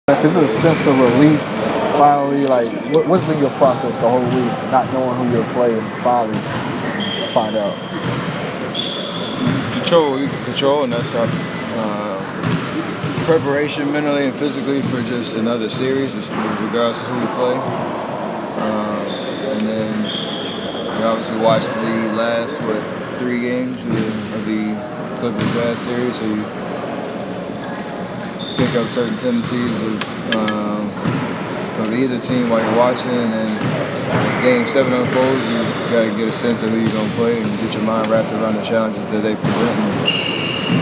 If it's a sense of relief, finally, like, what's been your process the whole week, not knowing who you're playing, finally find out? Control what we can control, and that's our preparation mentally and physically for just another series, regardless of who we play. And then we obviously watched the last, 3 games of the Clippers last series, so you pick up certain tendencies of either team while you're watching, and then as Game 7 unfolds, you got to get a sense of who you're going to play and get your mind wrapped around the challenges that they present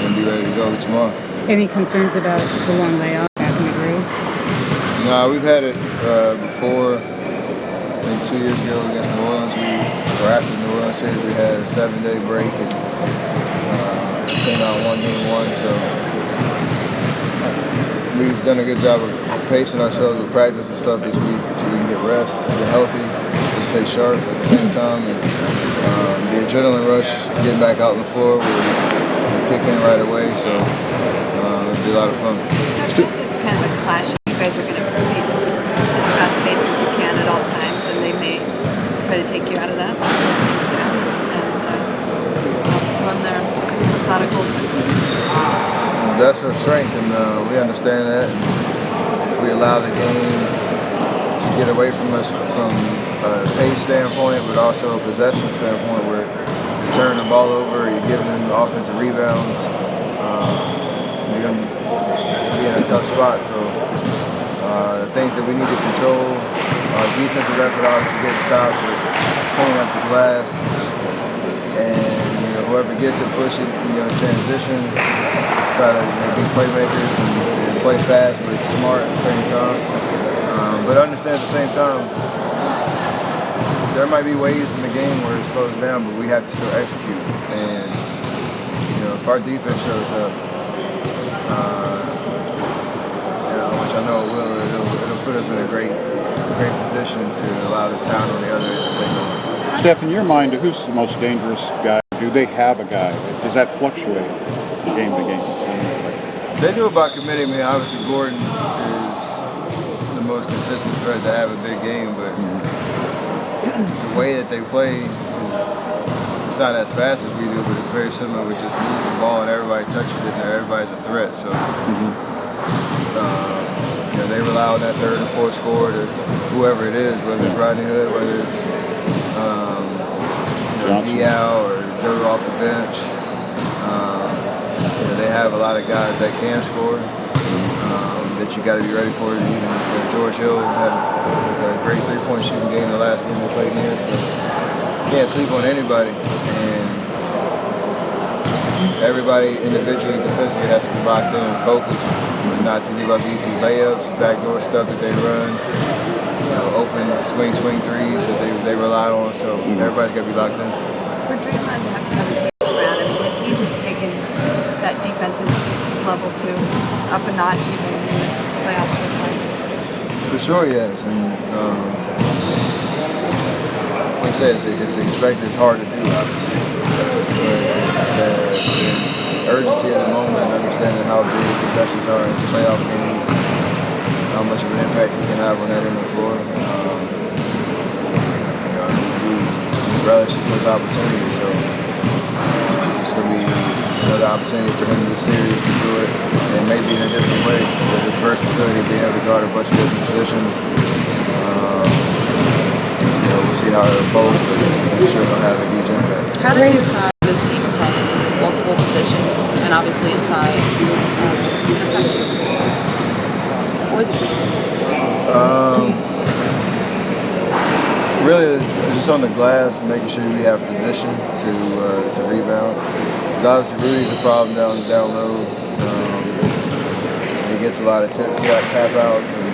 and be ready to go tomorrow. Any concerns about the long layoff back in the groove? No, we've had it before. I think 2 years ago against New Orleans, or after the New Orleans series, we had a 7-day break and came out and won Game 1. So we've done a good job of pacing ourselves with practice and stuff this week so we can get rest, get healthy, and stay sharp at the same time. And the adrenaline rush, getting back out on the floor, will kick in right away. So it'll be a lot of fun. This is kind of a clash. You guys are going to be as fast-paced as you can at all times, and they may try to take you out of that, slow things down, and run their methodical system. That's our strength, and we understand that. And if we allow the game to get away from us from a pace standpoint, but also a possession standpoint, where you turn the ball over, you're giving them offensive rebounds, you're going to be in a tough spot. So the things that we need to control, our defensive effort, obviously getting stops, with pulling up the glass, and whoever gets it, push it, transition. Try to be playmakers and play fast but smart at the same time. But understand at the same time, there might be ways in the game where it slows down, but we have to still execute. And if our defense shows up, which I know it will, it'll put us in a great position to allow the talent on the other end to take over. Steph, in your mind, who's the most dangerous guy? Do they have a guy? Does that fluctuate game to game? They do it by committee. I mean, obviously Gordon is the most consistent threat to have a big game, but the way that they play, it's not as fast as we do, but it's very similar with just moving the ball and everybody touches it and everybody's a threat. So they rely on that third and fourth score to whoever it is, whether it's Rodney Hood, whether it's Diao or Joe off the bench. They have a lot of guys that can score that you got to be ready for. Even George Hill had a great three-point shooting game the last game they played here, so you can't sleep on anybody. And everybody individually, defensively, has to be locked in and focused, and not to give up easy layups, backdoor stuff that they run, open swing threes that they rely on. So everybody's got to be locked in. For Draymond to have 17 around him, has he just taken that defensive level to up a notch even in this playoffs so far? For sure, yes. And like I said, it's expected. It's hard to do, obviously. But the urgency of the moment and understanding how big possessions are in playoff games, how much of an impact you can have on that end of the floor. We relish those opportunities, so it's going to be another opportunity for him in the series to do it, and maybe in a different way, with his versatility, being able to guard a bunch of different positions. We'll see how it unfolds, but I'm sure it'll have a huge impact. How does your side of this team across multiple positions and obviously inside affect you or the team? Really, just on the glass, making sure we have position to rebound. Because obviously Rudy's a problem down low. He gets a lot of tap outs and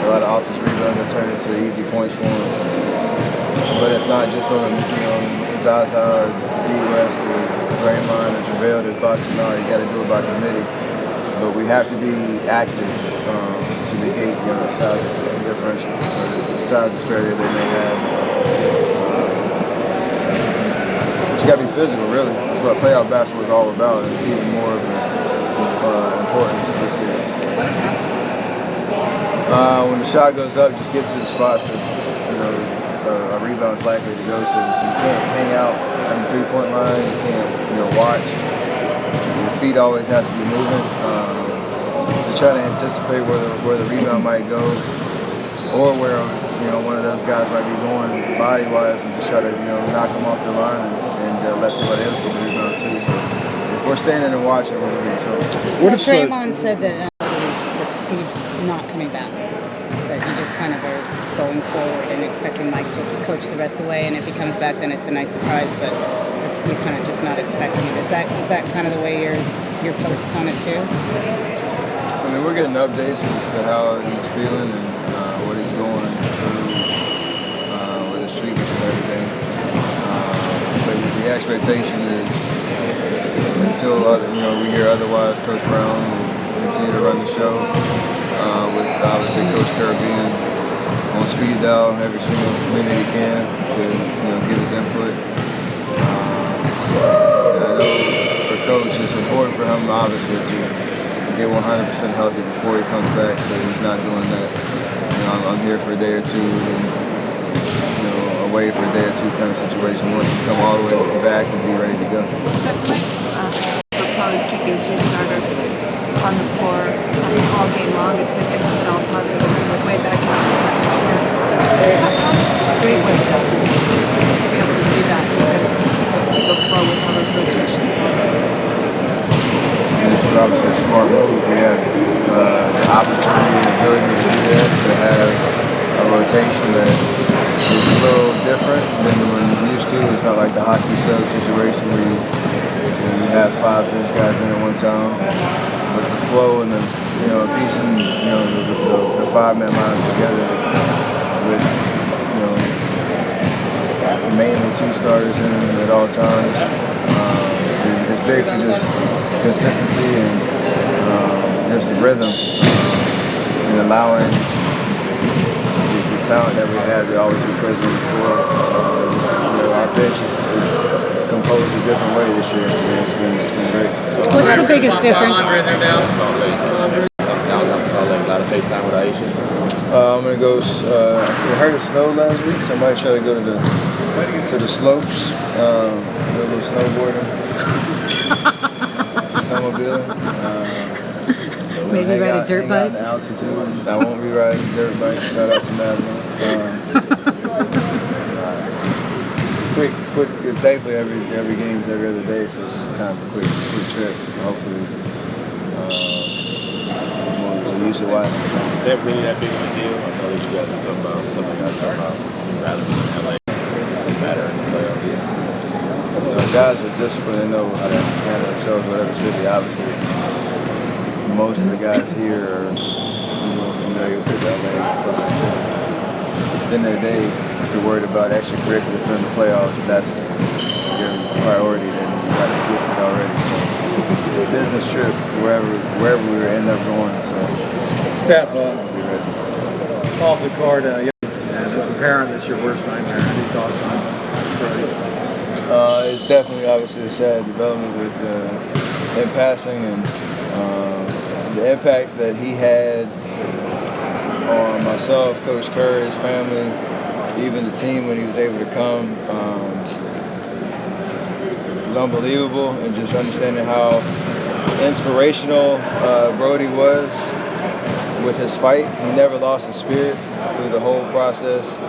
a lot of offensive rebounds that turn into easy points for him. But it's not just on Zaza or D West or Draymond or JaVale that's boxing out. You got to do it by committee. But we have to be active to negate size differential or the size disparity they may have. It's got to be physical, really. That's what playoff basketball is all about, and it's even more of an importance this series. What is happening? When the shot goes up, just get to the spots that a rebound is likely to go to. So you can't hang out on the three-point line. You can't watch. Your feet always have to be moving. To try to anticipate where the rebound might go, or where one of those guys might be going body-wise, and just try to knock them off the line and let somebody else get the rebound too. So if we're standing and watching, we're going to be in trouble. What if Draymond said that Steve's not coming back, that you just kind of are going forward and expecting Mike to coach the rest of the way, and if he comes back, then it's a nice surprise, but we're kind of just not expecting it. Is that kind of the way you're focused on it too? I mean, we're getting updates as to how he's feeling and what he's going through with his treatments and everything. But the expectation is until we hear otherwise, Coach Brown will continue to run the show with obviously Coach Kerr being on speed dial every single minute he can to give his input. I know for Coach, it's important for him obviously to get 100% healthy before he comes back, so he's not doing that. I'm here for a day or two, away for a day or two kind of situation. Once you come all the way back and be ready to go. Steph proposed keeping 2 starters on the floor all game long, if at all possible, way back in October. How great was that to be able to do that? Because keep a flow with all those rotations. And this is obviously a smart move. We have the opportunity and ability to do that, to have a rotation that is a little different than we're used to. It's not like the hockey sub situation where you have 5 bench guys in at one time. But the flow and the piecing the 5-man line together with mainly 2 starters in at all times. It's big for just consistency and just the rhythm and allowing the talent that we have to always be present on the floor. Our bench is composed a different way this year. It's been great. What's the biggest difference? A lot of FaceTime with Aisha. I'm gonna go. We heard it snowed last week, so I might try to go to the slopes, do a little snowboarding, snowmobiling. Maybe ride a dirt bike. The altitude. I won't be riding a dirt bike. Shout out to Madeline. It's a quick. Thankfully, every game is every other day, so it's kind of a quick trip. Hopefully, we'll use it wisely. Is that really that big of a deal? I know that you guys are talking about something you guys talk about rather than LA. Doesn't matter in the playoffs. So the guys are disciplined. They know how to handle themselves in whatever city. Obviously, most of the guys here are familiar with LA. So within their day, if you're worried about extracurriculars during the playoffs, that's your priority. Then you got it twisted already. So it's a business trip wherever we end up going. So Steph, be ready. off the court, and as a parent, it's your worst nightmare. Any thoughts on Brody? It's definitely obviously a sad development with him passing and the impact that he had on myself, Coach Kerr, his family, even the team when he was able to come. It was unbelievable, and just understanding how inspirational Brody was with his fight. He never lost his spirit through the whole process.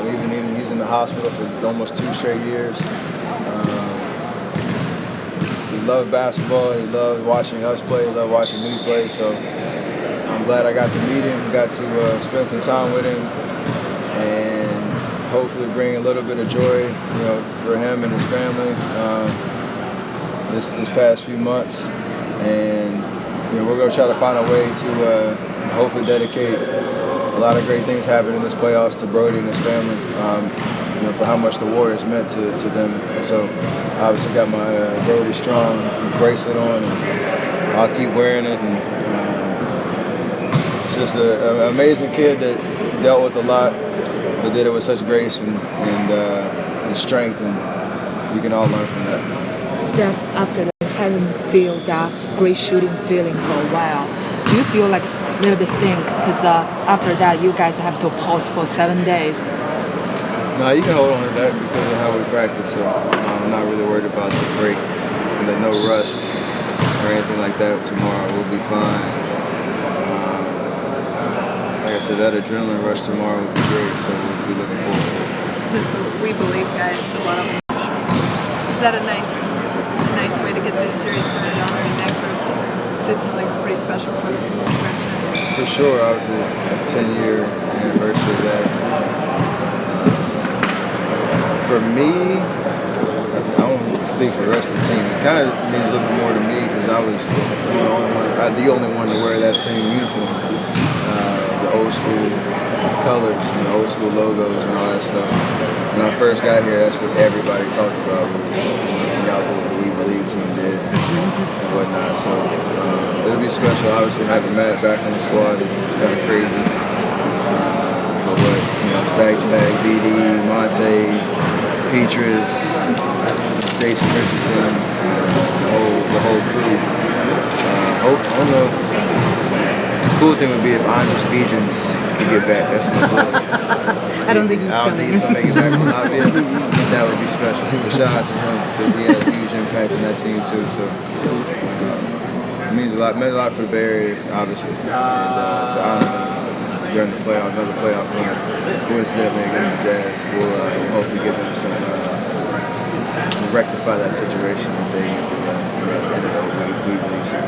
Even he's in the hospital for almost 2 straight years. He loved basketball. He loved watching us play. He loved watching me play. So I'm glad I got to meet him, got to spend some time with him, and hopefully bring a little bit of joy, for him and his family this past few months. And we're going to try to find a way to hopefully dedicate a lot of great things happening in this playoffs to Brody and his family, for how much the Warriors meant to them. And so obviously got my Brody Strong bracelet on, and I'll keep wearing it. And it's just an amazing kid that dealt with a lot, but did it with such grace and strength, and we can all learn from that. Steph, after having feel that great shooting feeling for a while, do you feel like a little bit stink? Because after that, you guys have to pause for 7 days. No, you can hold on to that because of how we practice. So I'm not really worried about the break and the no rust or anything like that. Tomorrow we'll be fine. Like I said, that adrenaline rush tomorrow will be great. So we'll be looking forward to it. We believe, guys, a lot of them. Is that a nice way to get this series started? Honoring that group did something pretty special for this franchise. For sure, obviously, 10-year anniversary of that. For me, I don't speak for the rest of the team. It kind of means a little bit more to me because I was the only one to wear that same uniform. The old school colors and the old school logos and all that stuff. When I first got here, that's what everybody talked about was y'all do what the We Believe team did and whatnot. So it'll be special. Obviously, having Matt back on the squad is kind of crazy. But Stag, BD, Monte, Petrus, Jason Richardson, the whole crew. I don't know. The cool thing would be if Andres Biedrins could get back. That's my goal. I don't think he's I don't think he's gonna make it back from Latvia. That would be special. But shout out to him because he had a huge impact on that team too. So it means a lot. Meant a lot for the Bay Area, obviously, and to honor him during the playoff, another playoff game, coincidentally against the Jazz. We'll hopefully give them some rectify that situation that they ended up with. We believe so.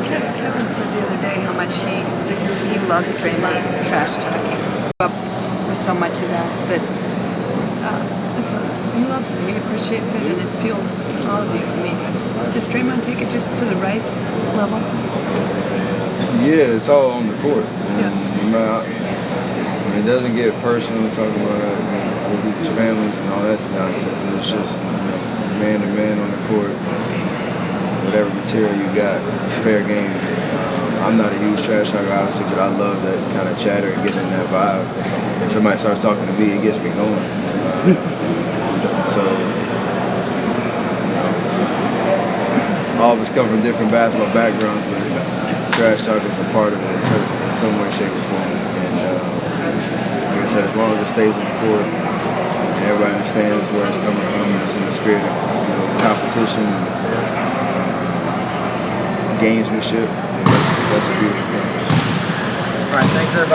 Kevin said the other day how much he loves Draymond's trash talking. Up with so much of that he loves it. He appreciates it, and it fuels all of you. I mean, does Draymond take it just to the right level? Yeah, it's all on the court. Yeah. It doesn't get personal talking about people's families and all that nonsense. It's just man to man on the court. Whatever material you got, it's fair game. I'm not a huge trash talker, obviously, but I love that kind of chatter and getting in that vibe. If somebody starts talking to me, it gets me going. All of us come from different basketball backgrounds, but trash talk is a part of it in some way, shape, or form. And like I said, as long as it stays on the court, and everybody understands where it's coming from, and it's in the spirit of competition, gamesmanship, that's a beautiful thing. All right, thanks everybody.